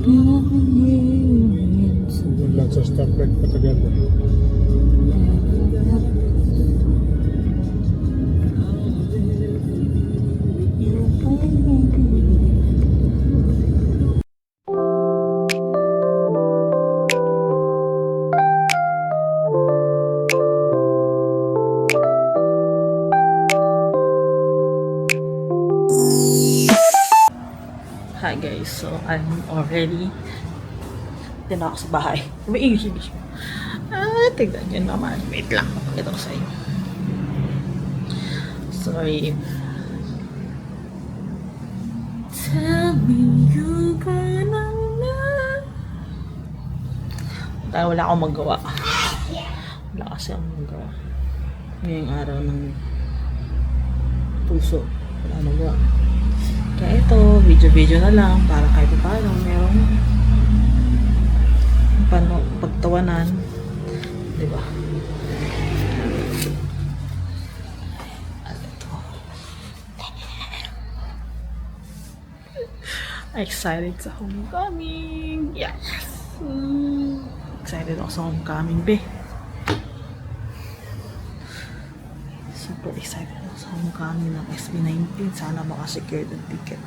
Doon lang sa stoplight patagal. Hi guys, so I'm already din ako sa bahay. Umiingay. Tignan nyo naman. Wait lang. Pakita ko sa inyo. Sorry. Tell me you gonna love. Dahil wala akong magawa. Wala kasi akong magawa. Ngayong araw ng puso. Wala akong magawa. Kaya ito, video-video na lang para kahit paano merong pagtawanan, di ba? Excited sa homecoming! Yes! Excited ako sa homecoming, be. Super excited ako sa homecoming ng SB19. Sana makasecure ng ticket.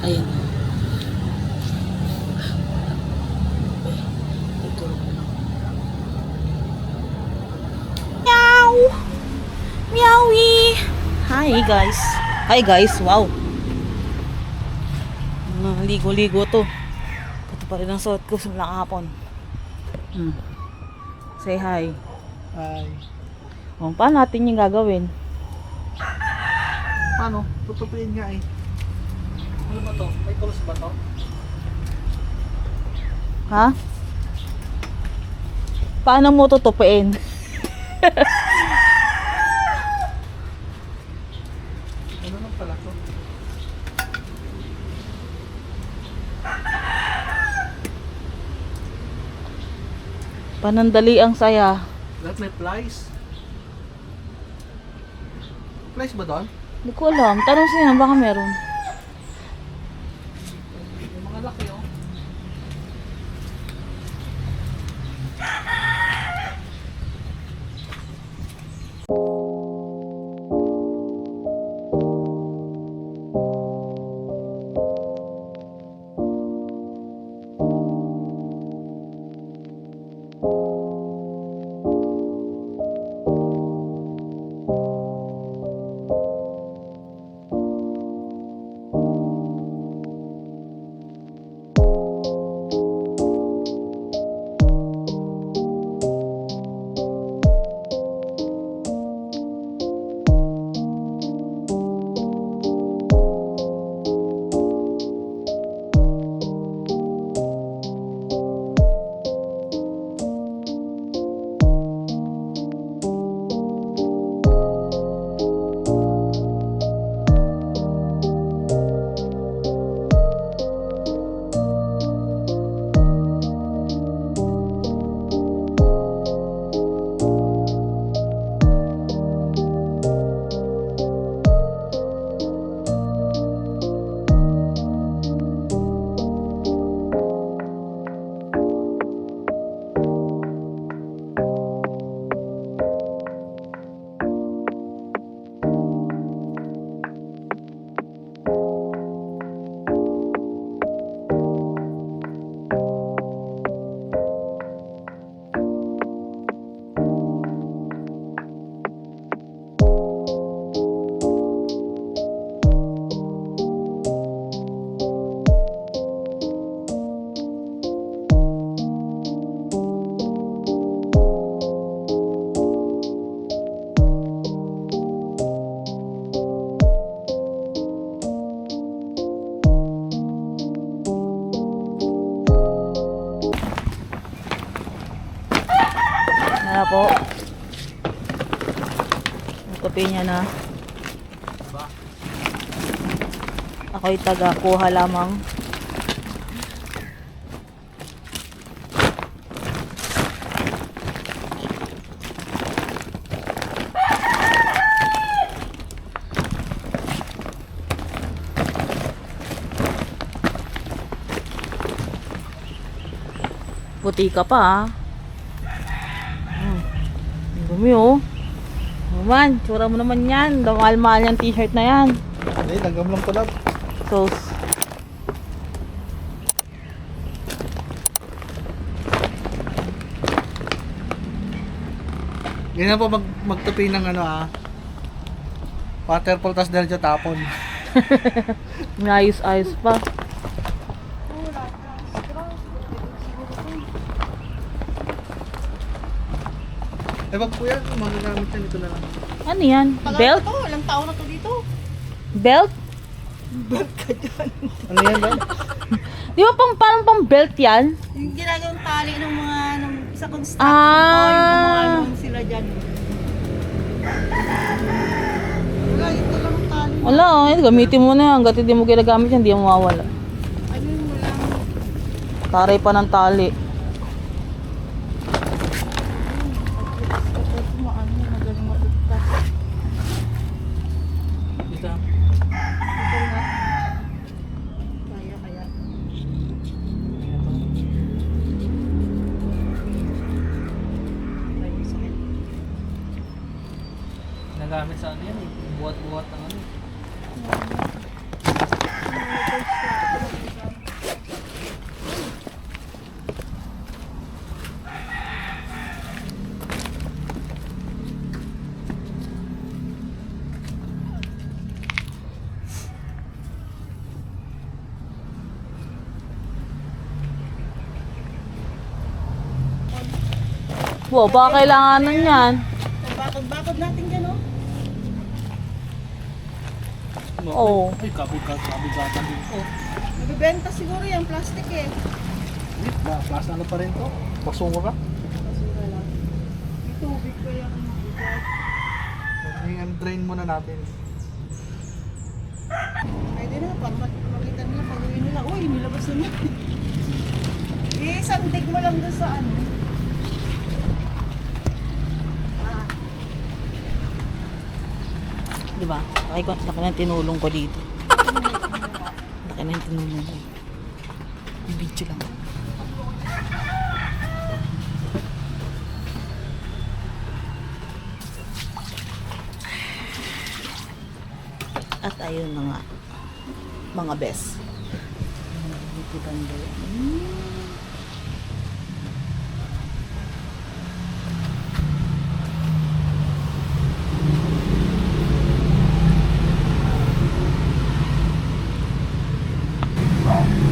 Ayan. Ito. Meow! Meowie! Hi guys! Hi guys! Wow! Ligo-ligo to. Ito pa rin ang suot ko simula kahapon. Say hi. Ay. Paano natin yung gagawin? Paano? Tutupiin nga eh. Ano ba to? May tulos ba to? Ha? Paano mo tutupiin? Ano nang pala to? Panandali ang saya. Lahat may plies. Plies ba doon? Hindi ko alam. Tanong siya, baka meron. Yung mga laki oh. Kaya po. Tupi niya na. Ako'y taga-kuha lamang. Puti ka pa, ah. Ang dumi, oh. Naman, tsura mo naman yan. Mahal-mahal yung t-shirt na yan. Hindi, langgam lang pala. So, Ganyan po magtupi ng waterfall tas dahil siya tapon. may ayos-ayos pa. Eh wag po yan, magagamit yan, ito na lang. Ano yan? Belt? To, ilang taon na to dito. Belt? Ano yan ba? Di ba parang pang belt yan? Yung ginagawang tali ng mga ng isa kong staff. Ah. Yung gumawa sila dyan. Wala, ito lang ang tali. Wala, gamitin mo na yan. Hanggat hindi mo ginagamit yan, hindi mo mawawala. Ayun mo lang. Taray pa ng tali. Kapag kumaano, magaling matugtas. Ito. Ito nga. Kaya. Ayun, sakit. Nagamit sa ano yan eh. Buhat-buhat ng ano. Wow, baka kailanganan yan. Bakod natin dyan, oh. Oo. Ay, kabigatan din po. Nabibenta siguro yan, plastic eh. Plasa na pa rin to. Basura. Basura lang. May tubig pa yan. Yung drain muna natin. Pwede na, para makita nila pag uwi nila. Uy, nilabas na niya. Isandig mo lang doon sa ano. Diba? Laki na tinulong ko dito. Laki na tinulong ko. Video lang. At ayun na nga. Mga best. Dito banda yan.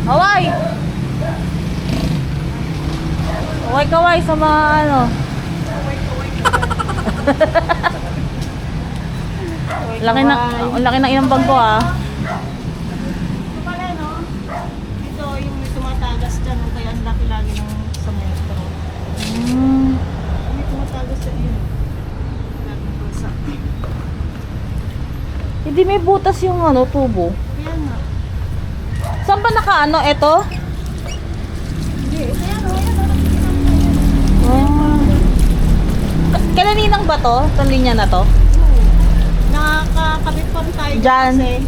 Kaway! Kaway sa mga ano. Laki na inambag ko, ah. Ito pala, no? Ito, yung may tumatagas dyan. Kaya ang laki lagi ng sa metro. May tumatagas dyan yun. Laging bulsa. Hindi may butas yung ano, tubo. Kaya nga. Saan ba nakaano? Ito? Hindi, kaya no? Kailaninang ba to? Itong linya na to? Nakakabit pa rin tayo Dyan. kasi.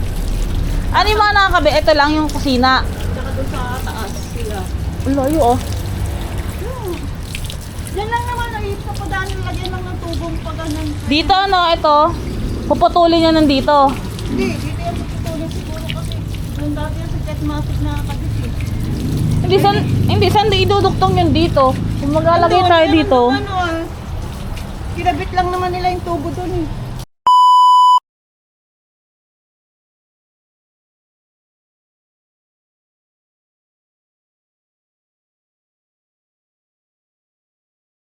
Ano yung mga nakakabit? Ito lang yung kusina. Tsaka doon sa taas sila. Ang layo, oh. Yan lang naman, ay papadaan yung lagyan lang ng tubong pag ganun. Dito, ano, ito. Puputulin niya nandito. Hindi, dito yung tutulong siguro kasi yung dati yung sa Jetmatic na kabit eh. Hindi, saan iduduktong yun dito? Kung maglalagay tayo dito. Ano, kinabit lang naman nila yung tubo doon eh.